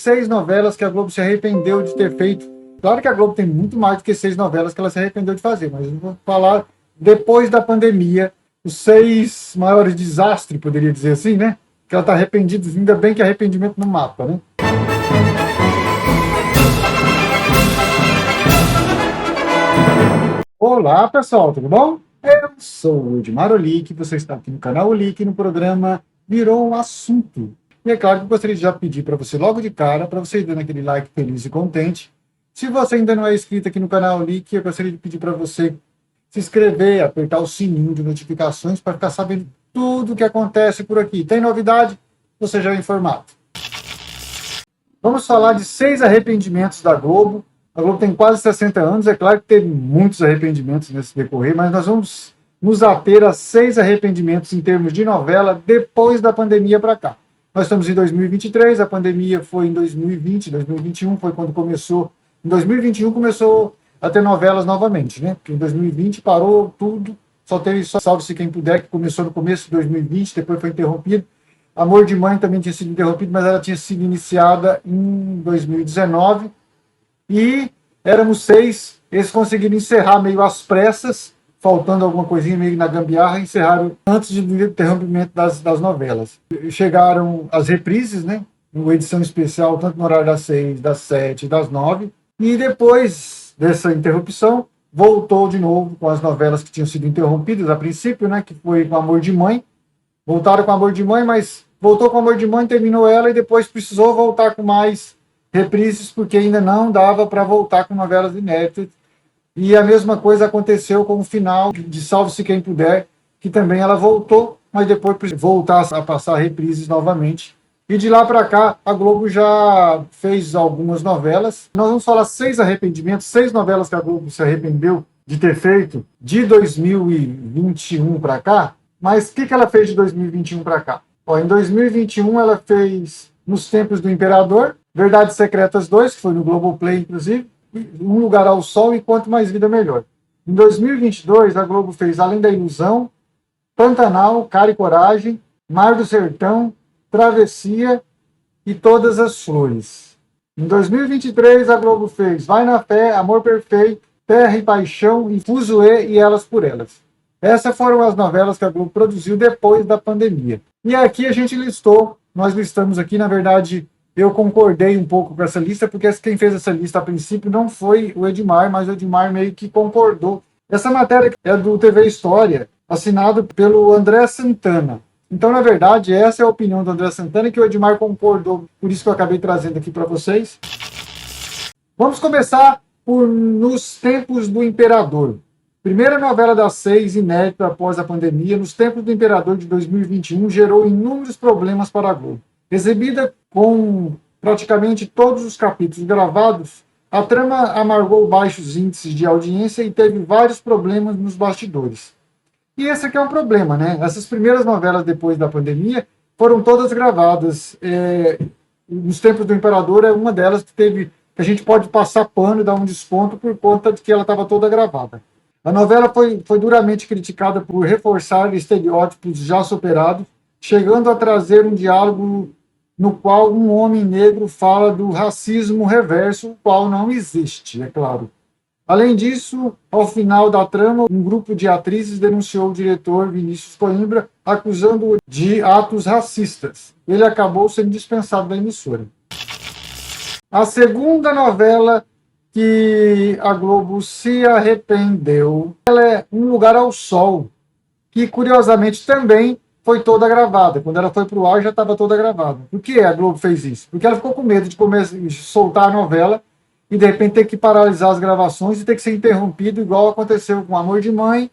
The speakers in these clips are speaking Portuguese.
6 novelas que a Globo se arrependeu de ter feito. Claro que a Globo tem muito mais do que 6 novelas que ela se arrependeu de fazer, mas eu vou falar depois da pandemia, os 6 maiores desastres, poderia dizer assim, né? Que ela está arrependida, ainda bem que arrependimento não mata, né? Olá, pessoal, tudo bom? Eu sou o Edmar Olic, você está aqui no canal Olic, no programa Virou um Assunto. E é claro que eu gostaria de já pedir para você logo de cara, para você ir dando aquele like feliz e contente. Se você ainda não é inscrito aqui no canal Olic, eu gostaria de pedir para você se inscrever, apertar o sininho de notificações para ficar sabendo tudo o que acontece por aqui. Tem novidade? Você já é informado. Vamos falar de 6 arrependimentos da Globo. A Globo tem quase 60 anos, é claro que teve muitos arrependimentos nesse decorrer, mas nós vamos nos ater a 6 arrependimentos em termos de novela depois da pandemia para cá. Nós estamos em 2023, a pandemia foi em 2020, 2021 foi quando começou. Em 2021 começou a ter novelas novamente, né? Porque em 2020 parou tudo, só teve Salve-se Quem Puder, que começou no começo de 2020, depois foi interrompido. Amor de Mãe também tinha sido interrompido, mas ela tinha sido iniciada em 2019. E éramos 6, eles conseguiram encerrar meio às pressas, faltando alguma coisinha meio na gambiarra, encerraram antes do interrompimento das novelas. Chegaram as reprises, né? Uma edição especial, tanto no horário das 6, das 7, das 9. E depois dessa interrupção, voltou de novo com as novelas que tinham sido interrompidas a princípio, né? Que foi com Amor de Mãe. Voltaram com Amor de Mãe, mas voltou com Amor de Mãe, terminou ela e depois precisou voltar com mais reprises, porque ainda não dava para voltar com novelas inéditas. E a mesma coisa aconteceu com o final de Salve-se Quem Puder, que também ela voltou, mas depois precisou voltar a passar reprises novamente. E de lá para cá, a Globo já fez algumas novelas. Nós vamos falar 6 arrependimentos, 6 novelas que a Globo se arrependeu de ter feito de 2021 para cá. Mas o que ela fez de 2021 para cá? Em 2021 ela fez Nos Tempos do Imperador, Verdades Secretas 2, que foi no Globoplay, inclusive, Um Lugar ao Sol e Quanto Mais Vida Melhor. Em 2022, a Globo fez Além da Ilusão, Pantanal, Cara e Coragem, Mar do Sertão, Travessia e Todas as Flores. Em 2023, a Globo fez Vai na Fé, Amor Perfeito, Terra e Paixão e Fuzue e Elas por Elas. Essas foram as novelas que a Globo produziu depois da pandemia. E aqui a gente listou, nós listamos aqui, na verdade, eu concordei um pouco com essa lista, porque quem fez essa lista a princípio não foi o Edmar, mas o Edmar meio que concordou. Essa matéria é do TV História, assinado pelo André Santana. Então, na verdade, essa é a opinião do André Santana, que o Edmar concordou, por isso que eu acabei trazendo aqui para vocês. Vamos começar por Nos Tempos do Imperador. Primeira novela das 6, inédita após a pandemia, Nos Tempos do Imperador de 2021, gerou inúmeros problemas para a Globo. Exibida com praticamente todos os capítulos gravados, a trama amargou baixos índices de audiência e teve vários problemas nos bastidores. E esse aqui é um problema, né? Essas primeiras novelas depois da pandemia foram todas gravadas. Nos Tempos do Imperador é uma delas que a gente pode passar pano e dar um desconto por conta de que ela estava toda gravada. A novela foi duramente criticada por reforçar estereótipos já superados, chegando a trazer um diálogo no qual um homem negro fala do racismo reverso, o qual não existe, é claro. Além disso, ao final da trama, um grupo de atrizes denunciou o diretor Vinícius Coimbra, acusando-o de atos racistas. Ele acabou sendo dispensado da emissora. A segunda novela que a Globo se arrependeu, ela é Um Lugar ao Sol, que curiosamente também foi toda gravada. Quando ela foi para o ar, já estava toda gravada. Por que a Globo fez isso? Porque ela ficou com medo de soltar a novela e de repente ter que paralisar as gravações e ter que ser interrompido, igual aconteceu com Amor de Mãe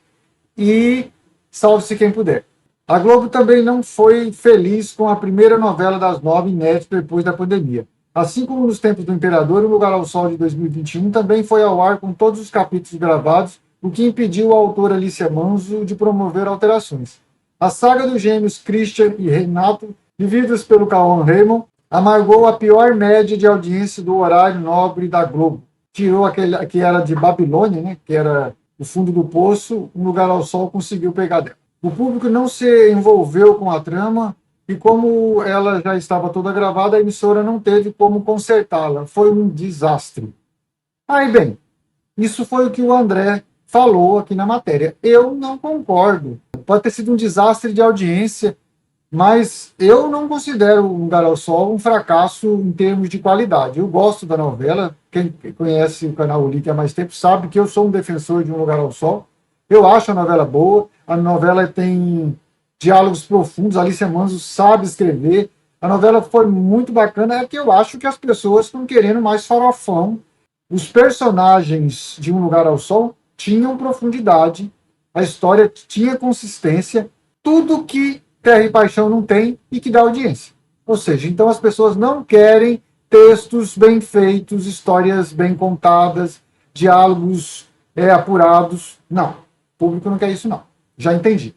e Salve-se Quem Puder. A Globo também não foi feliz com a primeira novela das 9 inédita depois da pandemia. Assim como Nos Tempos do Imperador, Um Lugar ao Sol de 2021 também foi ao ar com todos os capítulos gravados, o que impediu a autora Alicia Manso de promover alterações. A saga dos gêmeos Christian e Renato, vividos pelo Cauã Raymond, amargou a pior média de audiência do horário nobre da Globo. Tirou aquele que era de Babilônia, né, que era o fundo do poço, Um Lugar ao Sol conseguiu pegar dela. O público não se envolveu com a trama e como ela já estava toda gravada, a emissora não teve como consertá-la. Foi um desastre. Aí, bem, isso foi o que o André falou aqui na matéria. Eu não concordo. Pode ter sido um desastre de audiência, mas eu não considero o Lugar ao Sol um fracasso em termos de qualidade. Eu gosto da novela. Quem conhece o canal Ulick há mais tempo sabe que eu sou um defensor de Um Lugar ao Sol. Eu acho a novela boa. A novela tem diálogos profundos. A Alicia Manso sabe escrever. A novela foi muito bacana. É que eu acho que as pessoas estão querendo mais farofão. Os personagens de Um Lugar ao Sol tinham profundidade. A história tinha consistência. Tudo que Terra e Paixão não tem e que dá audiência. Ou seja, então as pessoas não querem textos bem feitos, histórias bem contadas, diálogos apurados. Não, o público não quer isso não. Já entendi.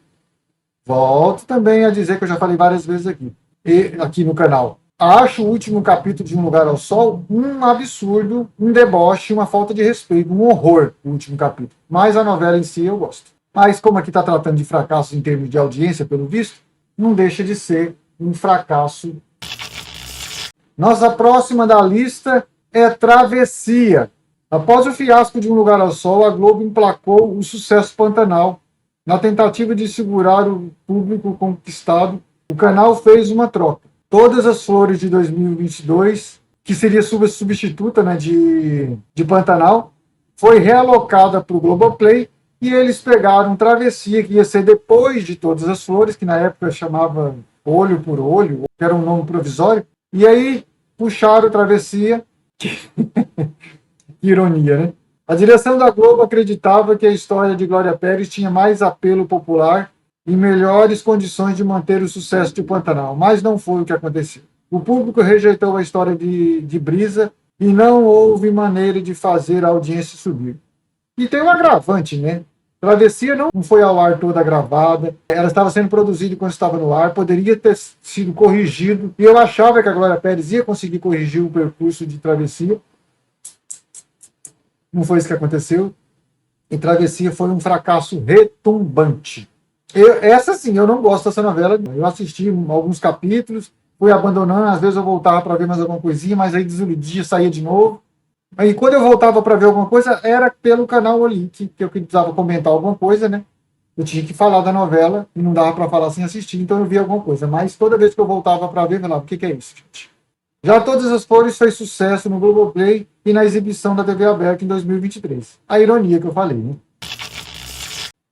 Volto também a dizer que eu já falei várias vezes aqui no canal. Acho o último capítulo de Um Lugar ao Sol um absurdo, um deboche, uma falta de respeito, um horror, o último capítulo. Mas a novela em si eu gosto. Mas como aqui está tratando de fracassos em termos de audiência, pelo visto, não deixa de ser um fracasso. Nossa próxima da lista é Travessia. Após o fiasco de Um Lugar ao Sol, a Globo emplacou o sucesso Pantanal. Na tentativa de segurar o público conquistado, o canal fez uma troca. Todas as Flores de 2022, que seria substituta, né, de Pantanal, foi realocada para o Globoplay e eles pegaram Travessia, que ia ser depois de Todas as Flores, que na época chamava Olho por Olho, que era um nome provisório, e aí puxaram Travessia. Que ironia, né? A direção da Globo acreditava que a história de Glória Pérez tinha mais apelo popular e melhores condições de manter o sucesso de Pantanal, mas não foi o que aconteceu. O público rejeitou a história de Brisa e não houve maneira de fazer a audiência subir. E tem um agravante, né? Travessia não foi ao ar toda gravada, ela estava sendo produzida quando estava no ar, poderia ter sido corrigido, e eu achava que a Glória Pérez ia conseguir corrigir o percurso de Travessia. Não foi isso que aconteceu, e Travessia foi um fracasso retumbante. Essa sim, eu não gosto dessa novela, eu assisti alguns capítulos, fui abandonando, às vezes eu voltava para ver mais alguma coisinha, mas aí desiludia, saía de novo. Aí quando eu voltava para ver alguma coisa, era pelo canal Ulick, que eu precisava comentar alguma coisa, né? Eu tinha que falar da novela e não dava para falar sem assistir, então eu via alguma coisa. Mas toda vez que eu voltava para ver, eu falava, o que é isso, gente? Já Todas as Flores fez sucesso no Globoplay e na exibição da TV aberta em 2023. A ironia que eu falei, né?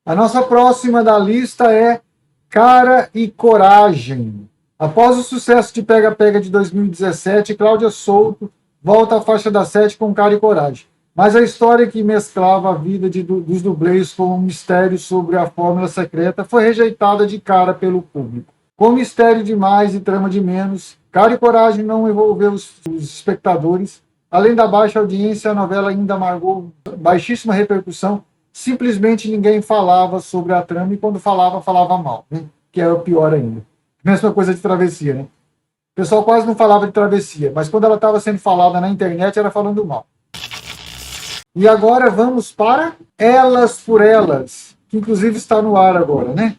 A nossa próxima da lista é Cara e Coragem. Após o sucesso de Pega Pega de 2017, Cláudia Souto volta à faixa da 7 com Cara e Coragem. Mas a história que mesclava a vida dos dublês com um mistério sobre a fórmula secreta foi rejeitada de cara pelo público. Com mistério demais e trama de menos, Cara e Coragem não envolveu os espectadores. Além da baixa audiência, a novela ainda amargou baixíssima repercussão. Simplesmente ninguém falava sobre a trama e quando falava, falava mal, né? Que era o pior ainda. Mesma coisa de Travessia, né? O pessoal quase não falava de Travessia, mas quando ela estava sendo falada na internet, era falando mal. E agora vamos para Elas por Elas, que inclusive está no ar agora, né?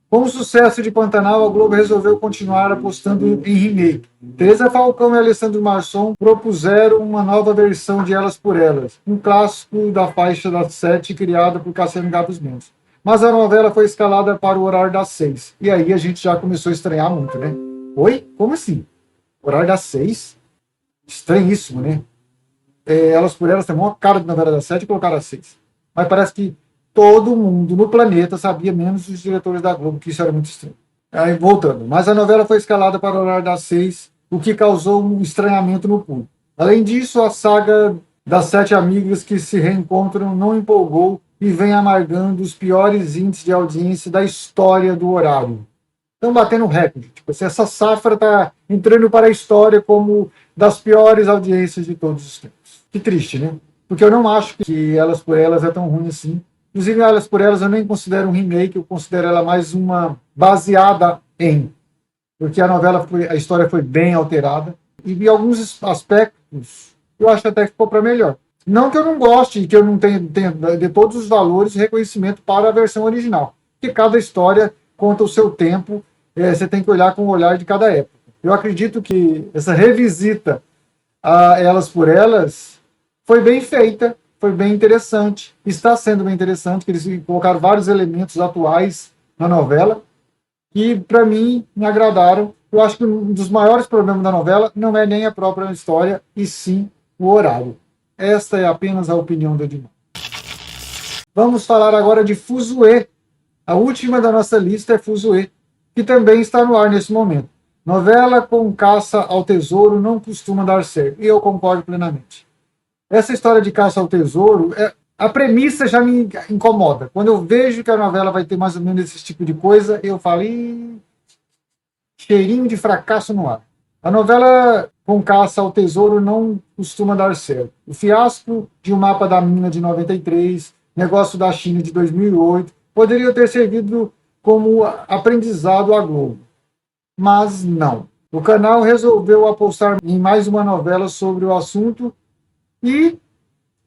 Com o sucesso de Pantanal, a Globo resolveu continuar apostando em remake. Teresa Falcão e Alessandro Marçom propuseram uma nova versão de Elas por Elas, um clássico da faixa das 7 criada por Cassiano Gabos Mendes. Mas a novela foi escalada para o horário das 6. E aí a gente já começou a estranhar muito, né? Oi? Como assim? Horário das 6? Estranhíssimo, né? Elas por Elas tem uma cara de novela das 7 e colocaram às 6. Mas parece que todo mundo no planeta sabia, menos os diretores da Globo, que isso era muito estranho. Aí, voltando. Mas a novela foi escalada para o horário das 6, o que causou um estranhamento no público. Além disso, a saga das 7 amigas que se reencontram não empolgou e vem amargando os piores índices de audiência da história do horário. Estão batendo recorde. Tipo, essa safra está entrando para a história como das piores audiências de todos os tempos. Que triste, né? Porque eu não acho que Elas por Elas é tão ruim assim. Inclusive, Elas por Elas eu nem considero um remake, eu considero ela mais uma baseada em. Porque a novela, a história foi bem alterada. E em alguns aspectos, eu acho até que ficou para melhor. Não que eu não goste e que eu não tenha de todos os valores e reconhecimento para a versão original. Porque cada história conta o seu tempo você tem que olhar com o olhar de cada época. Eu acredito que essa revisita a Elas por Elas foi bem feita, foi bem interessante, está sendo bem interessante, que eles colocaram vários elementos atuais na novela, que para mim me agradaram. Eu acho que um dos maiores problemas da novela não é nem a própria história, e sim o horário. Esta é apenas a opinião do Edmar. Vamos falar agora de Fuzue. A última da nossa lista é Fuzue, que também está no ar nesse momento. Novela com caça ao tesouro não costuma dar certo, e eu concordo plenamente. Essa história de caça ao tesouro, a premissa já me incomoda. Quando eu vejo que a novela vai ter mais ou menos esse tipo de coisa, eu falo, cheirinho de fracasso no ar. A novela com caça ao tesouro não costuma dar certo. O fiasco de O Mapa da Mina de 93, Negócio da China de 2008, poderia ter servido como aprendizado à Globo. Mas não. O canal resolveu apostar em mais uma novela sobre o assunto e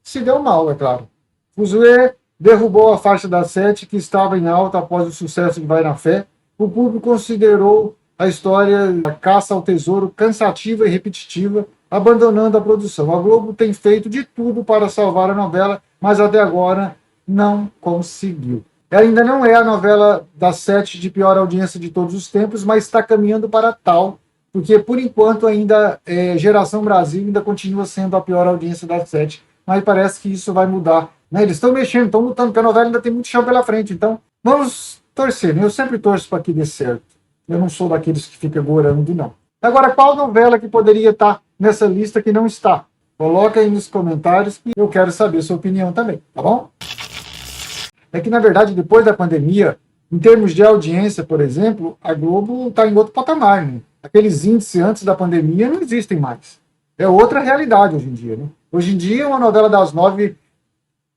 se deu mal, é claro. Fuzue derrubou a faixa das 7, que estava em alta após o sucesso de Vai na Fé. O público considerou a história da caça ao tesouro cansativa e repetitiva, abandonando a produção. A Globo tem feito de tudo para salvar a novela, mas até agora não conseguiu. Ela ainda não é a novela das 7 de pior audiência de todos os tempos, mas está caminhando para tal, porque por enquanto ainda Geração Brasil ainda continua sendo a pior audiência das 7, mas parece que isso vai mudar. Né? Eles estão mexendo, estão lutando, porque a novela ainda tem muito chão pela frente, então vamos torcer, né? Eu sempre torço para que dê certo. Eu não sou daqueles que ficam gorando, não. Agora, qual novela que poderia estar nessa lista que não está? Coloca aí nos comentários que eu quero saber a sua opinião também, tá bom? É que, na verdade, depois da pandemia, em termos de audiência, por exemplo, a Globo está em outro patamar. Né? Aqueles índices antes da pandemia não existem mais. É outra realidade hoje em dia. Né? Hoje em dia, uma novela das 9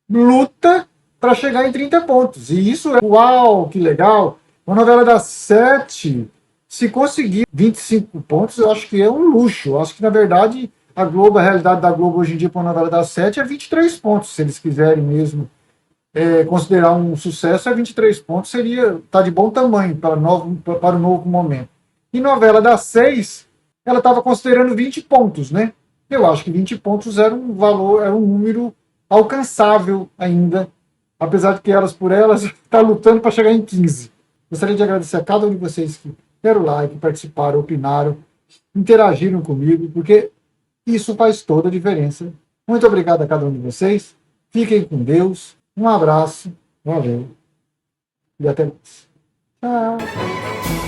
luta para chegar em 30 pontos. E isso é, uau, que legal. Uma novela das 7, se conseguir 25 pontos, eu acho que é um luxo. Eu acho que, na verdade, a Globo, a realidade da Globo hoje em dia para uma novela das 7 é 23 pontos, se eles quiserem mesmo considerar um sucesso, 23 pontos tá de bom tamanho para o novo momento. E novela das 6, ela estava considerando 20 pontos, né? Eu acho que 20 pontos era um valor, era um número alcançável ainda, apesar de que Elas por Elas está lutando para chegar em 15. Gostaria de agradecer a cada um de vocês que deram like, participaram, opinaram, interagiram comigo, porque isso faz toda a diferença. Muito obrigado a cada um de vocês. Fiquem com Deus. Um abraço, valeu e até mais. Tchau.